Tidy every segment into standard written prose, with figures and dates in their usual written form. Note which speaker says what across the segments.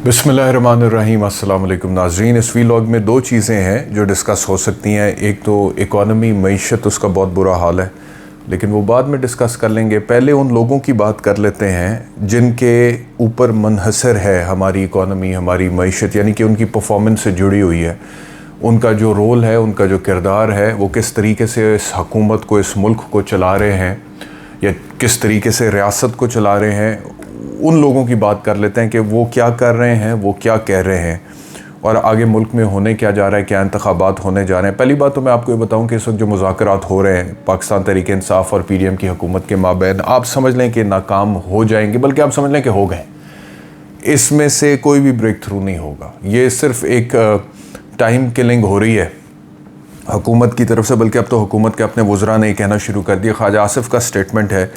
Speaker 1: बिस्मिल्लाहिर्रहमानिर्रहीम। अस्सलाम वालेकुम नाज़रीन। इस वीलॉग में दो चीज़ें हैं जो डिस्कस हो सकती हैं। एक तो इकॉनमी, मईशत, उसका बहुत बुरा हाल है, लेकिन वो बाद में डिस्कस कर लेंगे। पहले उन लोगों की बात कर लेते हैं जिनके ऊपर मुनहसर है हमारी इकॉनमी, हमारी मईशत, यानी कि उनकी परफॉर्मेंस से जुड़ी हुई है। उनका जो रोल है, उनका जो किरदार है, वो किस तरीके से इस हकूमत को, इस मुल्क को चला रहे हैं या किस तरीके से रियासत को चला रहे हैं। उन लोगों की बात कर लेते हैं कि वो क्या कर रहे हैं, वो क्या कह रहे हैं और आगे मुल्क में होने क्या जा रहा है, क्या इंतखाबात होने जा रहे हैं। पहली बात तो मैं आपको ये बताऊं कि इस वक्त जो मुज़ाकरात हो रहे हैं पाकिस्तान तहरीक-ए-इंसाफ और PDM की हुकूमत के माबैन, आप समझ लें कि नाकाम हो जाएंगे, बल्कि आप समझ लें कि हो गए। इसमें से कोई भी ब्रेक थ्रू नहीं होगा। ये सिर्फ एक टाइम किलिंग हो रही है हुकूमत की तरफ से, बल्कि अब तो हुकूमत के अपने वज़रा ने कहना शुरू कर दिया। ख्वाजा आसिफ का स्टेटमेंट है,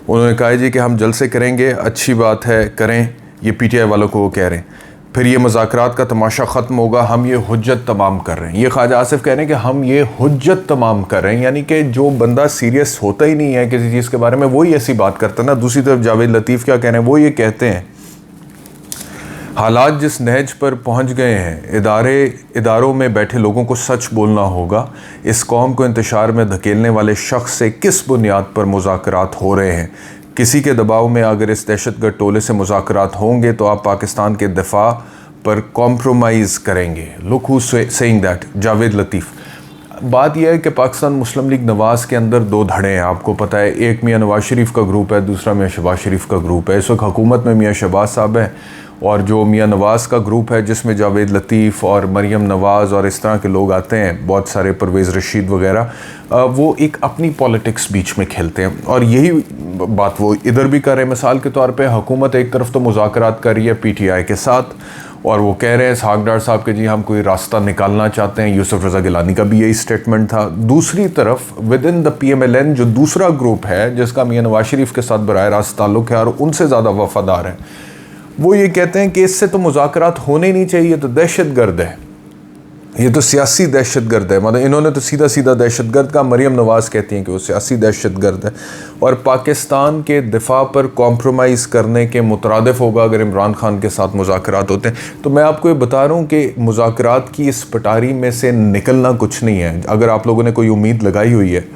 Speaker 1: उन्होंने कहा जी कि हम जलसे करेंगे, अच्छी बात है, करें। ये PTI वालों को वो कह रहे हैं। फिर ये मुज़ाकरात का तमाशा ख़त्म होगा, हम ये हुज्जत तमाम कर रहे हैं। ये ख्वाजा आसिफ कह रहे हैं कि हम ये हुज्जत तमाम कर रहे हैं, यानी कि जो बंदा सीरियस होता ही नहीं है किसी चीज़ के बारे में, वो ही ऐसी बात करता है ना। दूसरी तरफ जावेद लतीफ़ क्या कह रहे हैं, वो ये कहते हैं हालात जिस नहज पर पहुंच गए हैं, इदारों में बैठे लोगों को सच बोलना होगा। इस कौम को इंतशार में धकेलने वाले शख्स से किस बुनियाद पर मुज़ाकरात हो रहे हैं। किसी के दबाव में अगर इस दहशतगर्द टोले से मुज़ाकरात होंगे तो आप पाकिस्तान के दिफा पर कॉम्प्रोमाइज़ करेंगे। Look who saying that, Javed Latif. बात यह है कि पाकिस्तान मुस्लिम लीग नवाज़ के अंदर दो धड़े हैं, आपको पता है। एक मियाँ नवाज़ शरीफ का ग्रुप है, दूसरा मियाँ शहबाज शरीफ का ग्रुप है। इस वक्त हुकूमत में मियाँ शहबाज साहब हैं, और जो मियाँ नवाज़ का ग्रुप है जिसमें जावेद लतीफ़ और मरियम नवाज़ और इस तरह के लोग आते हैं, बहुत सारे, परवेज़ रशीद वगैरह, वो एक अपनी पॉलिटिक्स बीच में खेलते हैं। और यही बात वो इधर भी कर रहे हैं। मिसाल के तौर पे हुकूमत एक तरफ तो मुज़ाकरात कर रही है PTI के साथ, और वो कह रहे हैं इसहाक डार साहब के जी हम कोई रास्ता निकालना चाहते हैं। यूसुफ रज़ा गिलानी का भी यही स्टेटमेंट था। दूसरी तरफ विद इन द PMLN जो दूसरा ग्रुप है जिसका मियाँ नवाज़ शरीफ के साथ बराह रास्त ताल्लुक़ है और उनसे ज़्यादा वफ़ादार है, वो ये कहते हैं कि इससे तो मुज़ाकरात होने ही नहीं चाहिए, तो दहशतगर्द है, ये तो सियासी दहशतगर्द है। मतलब इन्होंने तो सीधा सीधा दहशतगर्द का, मरियम नवाज़ कहती हैं कि वो सियासी दहशतगर्द है और पाकिस्तान के दिफा पर कॉम्प्रोमाइज़ करने के मुतरादिफ होगा अगर इमरान खान के साथ मुज़ाकरात होते हैं। तो मैं आपको ये बता रहा हूँ कि मुज़ाकरात की इस पटारी में से निकलना कुछ नहीं है। अगर आप लोगों ने कोई उम्मीद लगाई हुई है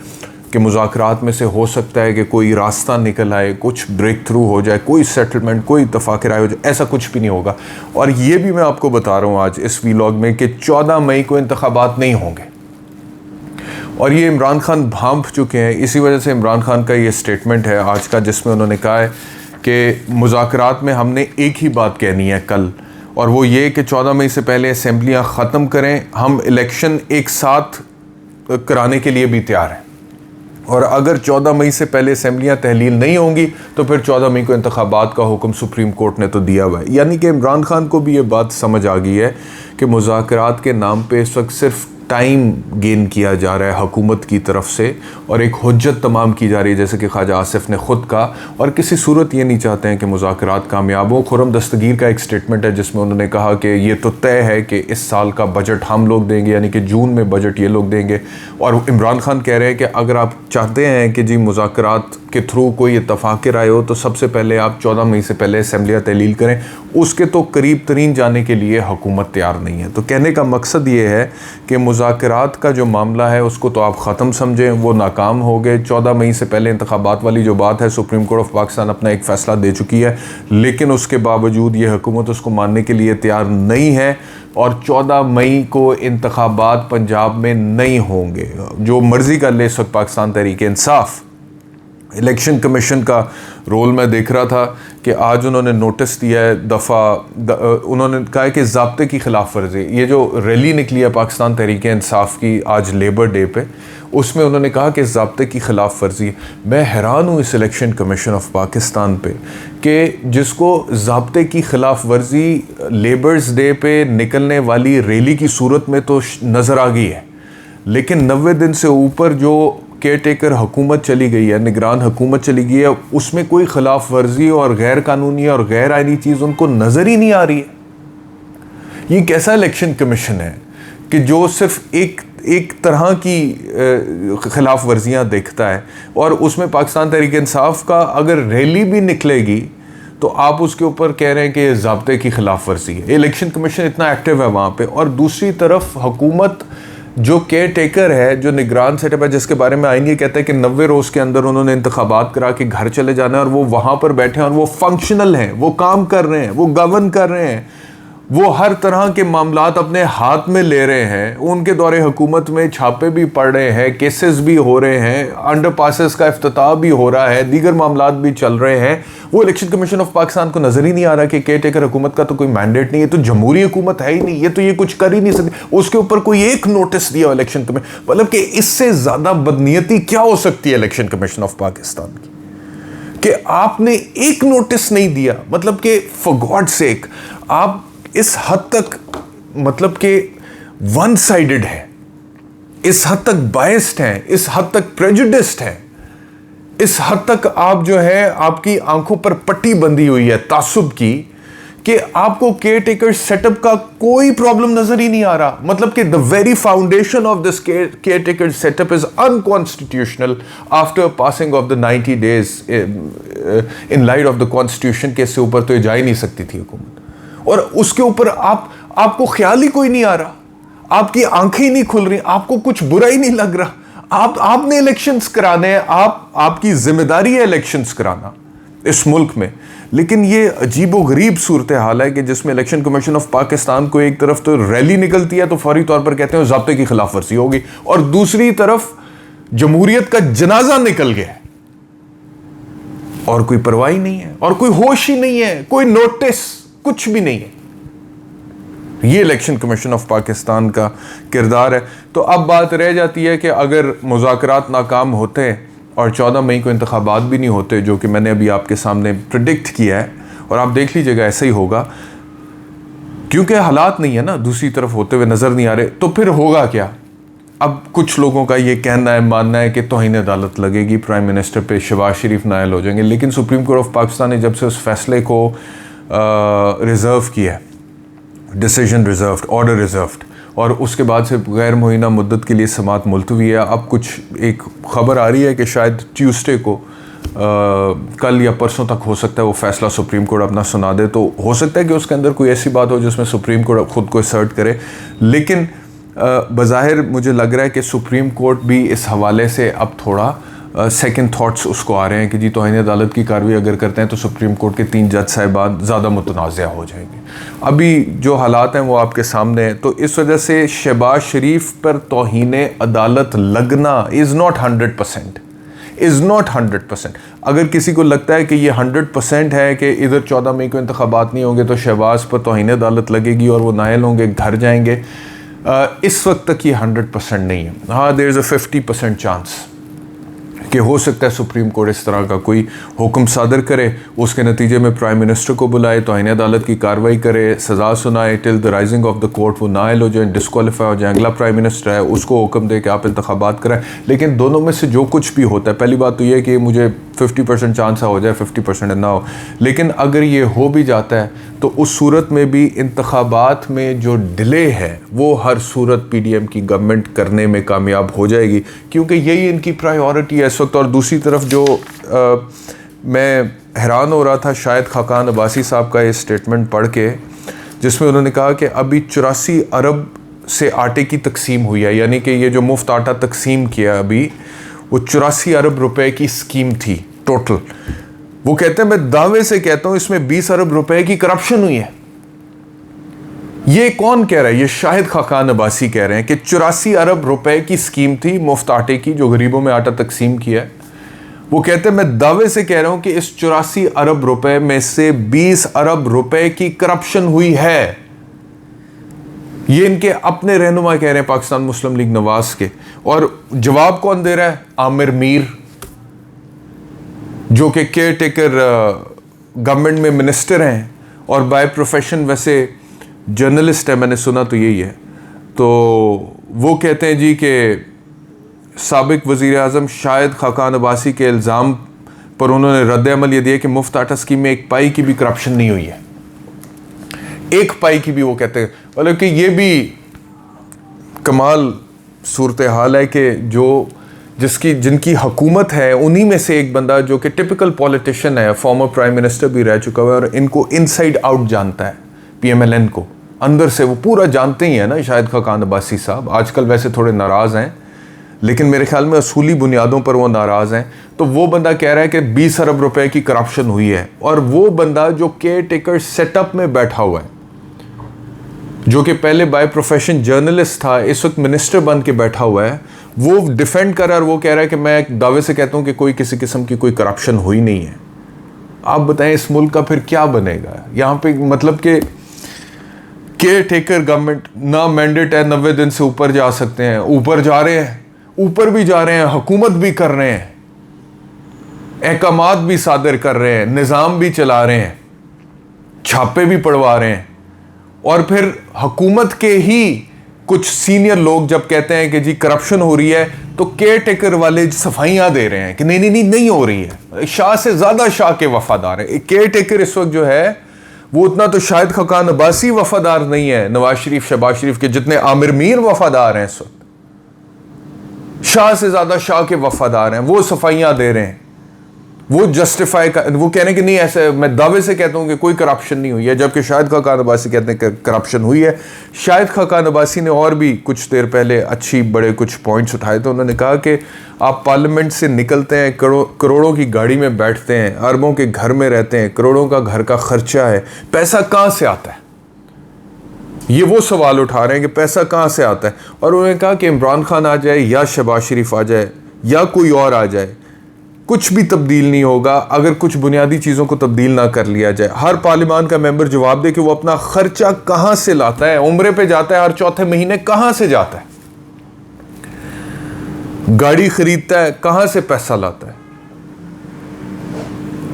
Speaker 1: कि मुज़ाकरात में से हो सकता है कि कोई रास्ता निकल आए, कुछ ब्रेक थ्रू हो जाए, कोई सेटलमेंट, कोई इत्तफाक राय हो जाए, ऐसा कुछ भी नहीं होगा। और ये भी मैं आपको बता रहा हूँ आज इस वीलॉग में कि 14 मई को इंतखाबात नहीं होंगे, और ये इमरान खान भांप चुके हैं। इसी वजह से इमरान खान का ये स्टेटमेंट है आज का, जिसमें उन्होंने कहा है कि मुज़ाकरात में हमने एक ही बात कहनी है कल, और वो ये कि 14 मई से पहले असम्बलियाँ ख़त्म करें। हम इलेक्शन एक साथ कराने के लिए भी तैयार हैं, और अगर 14 मई से पहले असम्बलियाँ तहलील नहीं होंगी तो फिर 14 मई को इंतखाबात का हुक्म सुप्रीम कोर्ट ने तो दिया हुआ है। यानी कि इमरान खान को भी ये बात समझ आ गई है कि मुज़ाकरात के नाम पे इस वक्त सिर्फ टाइम गेन किया जा रहा है हुकूमत की तरफ से, और एक हुज्जत तमाम की जा रही है, जैसे कि ख्वाजा आसिफ ने ख़ुद कहा। और किसी सूरत ये नहीं चाहते हैं कि मुज़ाकरात कामयाब हो। खुर्रम दस्तगीर का एक स्टेटमेंट है जिसमें उन्होंने कहा कि ये तो तय है कि इस साल का बजट हम लोग देंगे, यानी कि जून में बजट ये लोग देंगे। और इमरान खान कह रहे हैं कि अगर आप चाहते हैं कि जी मुज़ाकरात के थ्रू कोई इत्तफाक़ राय हो तो सबसे पहले आप 14 मई से पहले असम्बलियाँ तहलील करें। उसके तो करीब तरीन जाने के लिए हुकूमत तैयार नहीं है। तो कहने का मकसद ये है कि मुज़ाकरात का जो मामला है उसको तो आप ख़त्म समझें, वो नाकाम हो गए। 14 मई से पहले इंतखाबात वाली जो बात है, सुप्रीम कोर्ट ऑफ पाकिस्तान अपना एक फ़ैसला दे चुकी है, लेकिन उसके बावजूद ये हुकूमत उसको मानने के लिए तैयार नहीं है। और 14 मई को इंतखाबात पंजाब में नहीं होंगे। जो मर्ज़ी कर ले इस वक्त पाकिस्तान तहरीक-ए-इंसाफ। इलेक्शन कमीशन का रोल मैं देख रहा था कि आज उन्होंने नोटिस दिया है उन्होंने कहा है कि ज़ाब्ते की ख़िलाफ़ वर्जी, ये जो रैली निकली है पाकिस्तान तहरीक-ए-इंसाफ की आज लेबर डे पे, उसमें उन्होंने कहा कि ज़ाब्ते की ख़िलाफ़ वर्जी। मैं हैरान हूँ इस इलेक्शन कमीशन ऑफ पाकिस्तान पे कि जिसको ज़ाब्ते की ख़िलाफ़ वर्जी लेबर्स डे पे निकलने वाली रैली की सूरत में तो नज़र आ गई है, लेकिन 90 दिन से ऊपर जो केयर टेकर हुकूमत चली गई है, निगरान हुकूमत चली गई है, उसमें कोई ख़िलाफ़ वर्जी और गैर कानूनी और गैर आइनी चीज़ उनको नज़र ही नहीं आ रही है। ये कैसा इलेक्शन कमीशन है कि जो सिर्फ एक तरह की ख़िलाफ़ वर्जियाँ देखता है, और उसमें पाकिस्तान तहरीक इंसाफ का अगर रैली भी निकलेगी तो आप उसके ऊपर कह रहे हैं कि ये ज़ाब्ते की खिलाफ वर्जी है। इलेक्शन कमीशन इतना एक्टिव है वहाँ पे, और दूसरी तरफ हुकूमत जो केयर टेकर है, जो निगरान सेटअप है, जिसके बारे में आईन ये कहता है कि 90 रोज़ के अंदर उन्होंने इंतखाबात करा के घर चले जाना है, और वो वहाँ पर बैठे हैं और वो फंक्शनल हैं, वो काम कर रहे हैं, वो गवर्न कर रहे हैं, वो हर तरह के मामलात अपने हाथ में ले रहे हैं। उनके दौरे हुकूमत में छापे भी पड़ रहे हैं, केसेस भी हो रहे हैं, अंडर पासेस का इफ्तिताह भी हो रहा है, दीगर मामलात भी चल रहे हैं। वो इलेक्शन कमीशन ऑफ पाकिस्तान को नज़र ही नहीं आ रहा कि केयर टेकर हुकूमत का तो कोई मैंडेट नहीं है, तो जमहूरी हुकूमत है ही नहीं, ये तो ये कुछ कर ही नहीं सकती। उसके ऊपर कोई एक नोटिस दिया इलेक्शन कमीशन, मतलब कि इससे ज़्यादा बदनीयती क्या हो सकती है इलेक्शन कमीशन ऑफ पाकिस्तान की, कि आपने एक नोटिस नहीं दिया। मतलब कि फॉर गॉड सेक आप इस हद तक मतलब कि वन साइडेड है, इस हद तक बायस्ड हैं, इस हद तक प्रेजुडिस्ड हैं, इस हद तक आप जो है आपकी आंखों पर पट्टी बंधी हुई है तासुब की, कि आपको केयर टेकर सेटअप का कोई प्रॉब्लम नजर ही नहीं आ रहा। मतलब कि the very foundation of this care taker setup is unconstitutional after passing of the 90 days in light of the constitution के इससे ऊपर तो ये जा ही नहीं सकती थी हुकूमत। और उसके ऊपर आपको ख्याल ही कोई नहीं आ रहा, आपकी आंखें ही नहीं खुल रही, आपको कुछ बुरा ही नहीं लग रहा। आपने इलेक्शंस कराने हैं, आपकी जिम्मेदारी है इलेक्शंस कराना इस मुल्क में। लेकिन ये अजीबोगरीब सूरत हाल है कि जिसमें इलेक्शन कमीशन ऑफ पाकिस्तान को एक तरफ तो रैली निकलती है तो फौरी तौर पर कहते हैं ज़ाब्ते की खिलाफ वर्जी होगी, और दूसरी तरफ जमहूरियत का जनाजा निकल गया है और कोई परवाह ही नहीं है, और कोई होश ही नहीं है, कोई नोटिस, कुछ भी नहीं है। ये इलेक्शन कमीशन ऑफ पाकिस्तान का किरदार है। तो अब बात रह जाती है कि अगर मुज़ाकरात नाकाम होते और 14 मई को इंतखाबात भी नहीं होते, जो कि मैंने अभी आपके सामने प्रेडिक्ट किया है, और आप देख लीजिएगा ऐसे ही होगा, क्योंकि हालात नहीं है ना दूसरी तरफ होते हुए नज़र नहीं आ रहे, तो फिर होगा क्या? अब कुछ लोगों का ये कहना है, मानना है कि तौहीन अदालत लगेगी, प्राइम मिनिस्टर पे शहबाज शरीफ नायल हो जाएंगे। लेकिन सुप्रीम कोर्ट ऑफ पाकिस्तान ने जब से उस फैसले को रिज़र्व किया है, डिसीजन रिज़र्व्ड, ऑर्डर रिज़र्व्ड, और उसके बाद से गैर मुइना मुद्दत के लिए समात मुलतवी है। अब कुछ एक ख़बर आ रही है कि शायद ट्यूसडे को कल या परसों तक हो सकता है वो फ़ैसला सुप्रीम कोर्ट अपना सुना दे। तो हो सकता है कि उसके अंदर कोई ऐसी बात हो जिसमें सुप्रीम कोर्ट ख़ुद को असर्ट करे। लेकिन बज़ाहिर मुझे लग रहा है कि सुप्रीम कोर्ट भी इस हवाले से अब थोड़ा सेकंड थॉट्स उसको आ रहे हैं कि जी तौहीन अदालत की कार्रवाई अगर करते हैं तो सुप्रीम कोर्ट के 3 जज साहिबान ज़्यादा मुतनाज़ा हो जाएंगे। अभी जो हालात हैं वो आपके सामने हैं। तो इस वजह से शहबाज शरीफ पर तौहीन अदालत लगना इज़ नॉट 100%। अगर किसी को लगता है कि ये 100% है कि इधर 14 मई को इंतखाबात नहीं होंगे तो शहबाज पर तौहीन अदालत लगेगी और वो नायल होंगे, घर जाएंगे, इस वक्त तक ये 100% नहीं है। हाँ, देयर इज़ अ 50% चांस कि हो सकता है सुप्रीम कोर्ट इस तरह का कोई हुक्म सादर करे, उसके नतीजे में प्राइम मिनिस्टर को बुलाए, तौहीन अदालत की कार्रवाई करे, सज़ा सुनाए, till the rising of the court वो नायल हो जाए, डिस्क्वालीफाई हो जाए, अगला प्राइम मिनिस्टर है उसको हुक्म दे कि आप इंतखाबात कराएं। लेकिन दोनों में से जो कुछ भी होता है, पहली बात तो ये है कि मुझे 50% चांस हो जाए, 50% ना हो। लेकिन अगर ये हो भी जाता है तो उस सूरत में भी इंतखाबात में जो डिले है वो हर सूरत PDM की गवर्नमेंट करने में कामयाब हो जाएगी, क्योंकि यही इनकी प्रायोरिटी है इस वक्त। और दूसरी तरफ जो मैं हैरान हो रहा था शायद खाकान अब्बासी साहब का ये स्टेटमेंट पढ़ के, जिसमें उन्होंने कहा कि अभी 84 अरब से आटे की तकसीम हुई है, यानी कि ये जो मुफ्त आटा तकसीम किया अभी वो 84 अरब रुपए की स्कीम थी टोटल। वो कहते हैं, मैं दावे से कहता हूं इसमें 20 अरब रुपए की करप्शन हुई है। ये कौन कह रहा है? ये शाहिद खाकान अब्बासी कह रहे हैं कि 84 अरब रुपए की स्कीम थी मुफ्त आटे की, जो गरीबों में आटा तकसीम किया है। वो कहते हैं, मैं दावे से कह रहा हूं कि इस 84 अरब रुपए में से 20 अरब रुपए की करप्शन हुई है। ये इनके अपने रहनुमा कह रहे हैं, पाकिस्तान मुस्लिम लीग नवाज के। और जवाब कौन दे रहा है? आमिर मीर, जो कि केयर टेकर गवर्नमेंट में मिनिस्टर हैं और बाय प्रोफेशन वैसे जर्नलिस्ट है, मैंने सुना तो यही है। तो वो कहते हैं जी कि साबिक वज़ीर आज़म शाहिद खाकान अब्बासी के इल्ज़ाम पर उन्होंने रद्द अमल ये दिया कि मुफ्त आटा स्कीम में 1 पाई की भी करप्शन नहीं हुई है, 1 पाई की भी। वो कहते हैं मतलब कि ये भी कमाल सूरत हाल है कि जो जिनकी हुकूमत है, उन्हीं में से एक बंदा जो कि टिपिकल पॉलिटिशियन है, फॉर्मर प्राइम मिनिस्टर भी रह चुका है और इनको इनसाइड आउट जानता है, PMLN को अंदर से वो पूरा जानते ही है ना, शाहिद खाकान अब्बासी साहब। आजकल वैसे थोड़े नाराज़ हैं, लेकिन मेरे ख्याल में असूली बुनियादों पर वो नाराज़ हैं। तो वो बंदा कह रहा है कि 20 अरब रुपए की करप्शन हुई है, और वो बंदा जो केयर टेकर सेटअप में बैठा हुआ है, जो कि पहले बाय प्रोफेशन जर्नलिस्ट था, इस वक्त मिनिस्टर बन के बैठा हुआ है, वो डिफेंड कर रहा है और वो कह रहा है कि मैं एक दावे से कहता हूं कि कोई किसी किस्म की कोई करप्शन हुई नहीं है। आप बताएं इस मुल्क का फिर क्या बनेगा? यहाँ पे मतलब कि केयर टेकर गवर्नमेंट ना मैंडेट है, 90 दिन से ऊपर जा सकते हैं, ऊपर जा रहे हैं, ऊपर भी जा रहे हैं, हुकूमत भी कर रहे हैं, अहकामात भी सादर कर रहे हैं, निज़ाम भी चला रहे हैं, छापे भी पड़वा रहे हैं, और फिर हुकूमत के ही कुछ सीनियर लोग जब कहते हैं कि जी करप्शन हो रही है, तो केयर टेकर वाले सफाइयां दे रहे हैं कि नहीं नहीं नहीं नहीं हो रही है। शाह से ज्यादा शाह के वफादार हैं। केयर टेकर इस वक्त जो है वो उतना तो शाहिद खाकान अब्बासी वफादार नहीं है, नवाज शरीफ शहबाज शरीफ के, जितने आमिर मीर वफादार हैं इस वक्त। शाह से ज्यादा शाह के वफादार हैं, वो सफाइयां दे रहे हैं, वो जस्टिफाई वो कह रहे हैं कि नहीं, ऐसे मैं दावे से कहता हूं कि कोई करप्शन नहीं हुई है, जबकि शाहिद खाकान अब्बासी कहते हैं कि करप्शन हुई है। शाहिद खाकान अब्बासी ने और भी कुछ देर पहले बड़े कुछ पॉइंट्स उठाए थे। उन्होंने कहा कि आप पार्लियामेंट से निकलते हैं, करोड़ों की गाड़ी में बैठते हैं, अरबों के घर में रहते हैं, करोड़ों का घर का खर्चा है, पैसा कहाँ से आता है? ये वो सवाल उठा रहे हैं कि पैसा कहाँ से आता है। और उन्होंने कहा कि इमरान खान आ जाए या शहबाज शरीफ आ जाए या कोई और आ जाए, कुछ भी तब्दील नहीं होगा अगर कुछ बुनियादी चीज़ों को तब्दील ना कर लिया जाए। हर पार्लियामान का मेंबर जवाब दे कि वो अपना खर्चा कहाँ से लाता है, उम्रे पे जाता है, हर चौथे महीने कहाँ से जाता है, गाड़ी खरीदता है, कहाँ से पैसा लाता है,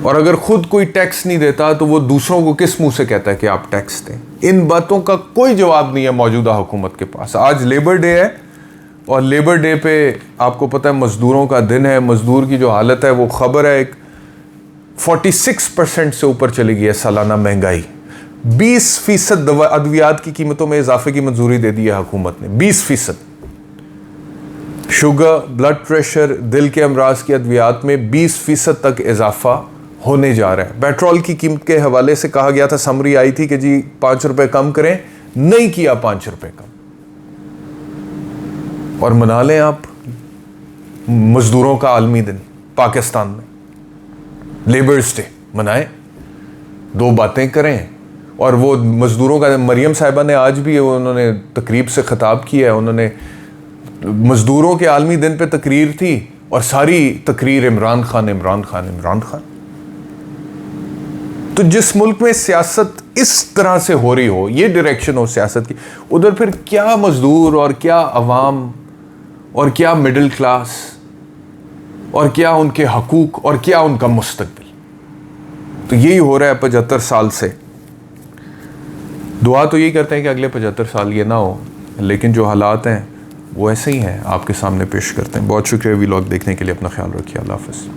Speaker 1: और अगर खुद कोई टैक्स नहीं देता तो वो दूसरों को किस मुंह से कहता है कि आप टैक्स दें? इन बातों का कोई जवाब नहीं है मौजूदा हुकूमत के पास। आज लेबर डे है, और लेबर डे पे आपको पता है मज़दूरों का दिन है। मज़दूर की जो हालत है वो ख़बर है, एक 46% से ऊपर चली गई है सालाना महंगाई। 20% अद्वियात की कीमतों में इजाफे की मंजूरी दे दी है हुकूमत ने, 20%। शुगर, ब्लड प्रेशर, दिल के अमराज की अद्वियात में 20% तक इजाफा होने जा रहा है। पेट्रोल की कीमत के हवाले से कहा गया था, समरी आई थी कि जी 5 रुपए कम करें, नहीं किया 5 रुपए कम। और मना लें आप मजदूरों का आलमी दिन पाकिस्तान में, लेबर्स डे मनाएं, 2 बातें करें। और वो मजदूरों का, मरियम साहिबा ने आज भी उन्होंने तकरीब से खिताब किया है, उन्होंने मजदूरों के आलमी दिन पे तकरीर थी और सारी तकरीर इमरान खान इमरान खान इमरान खान। तो जिस मुल्क में सियासत इस तरह से हो रही हो, ये डायरेक्शन हो सियासत की, उधर फिर क्या मजदूर और क्या अवाम और क्या मिडिल क्लास और क्या उनके हकूक और क्या उनका मुस्तकबिल? तो यही हो रहा है 75 साल से। दुआ तो यही करते हैं कि अगले 75 साल ये ना हो, लेकिन जो हालात हैं वो ऐसे ही हैं, आपके सामने पेश करते हैं। बहुत शुक्रिया वीलॉग देखने के लिए, अपना ख्याल रखिए, अल्लाह हाफ़िज़।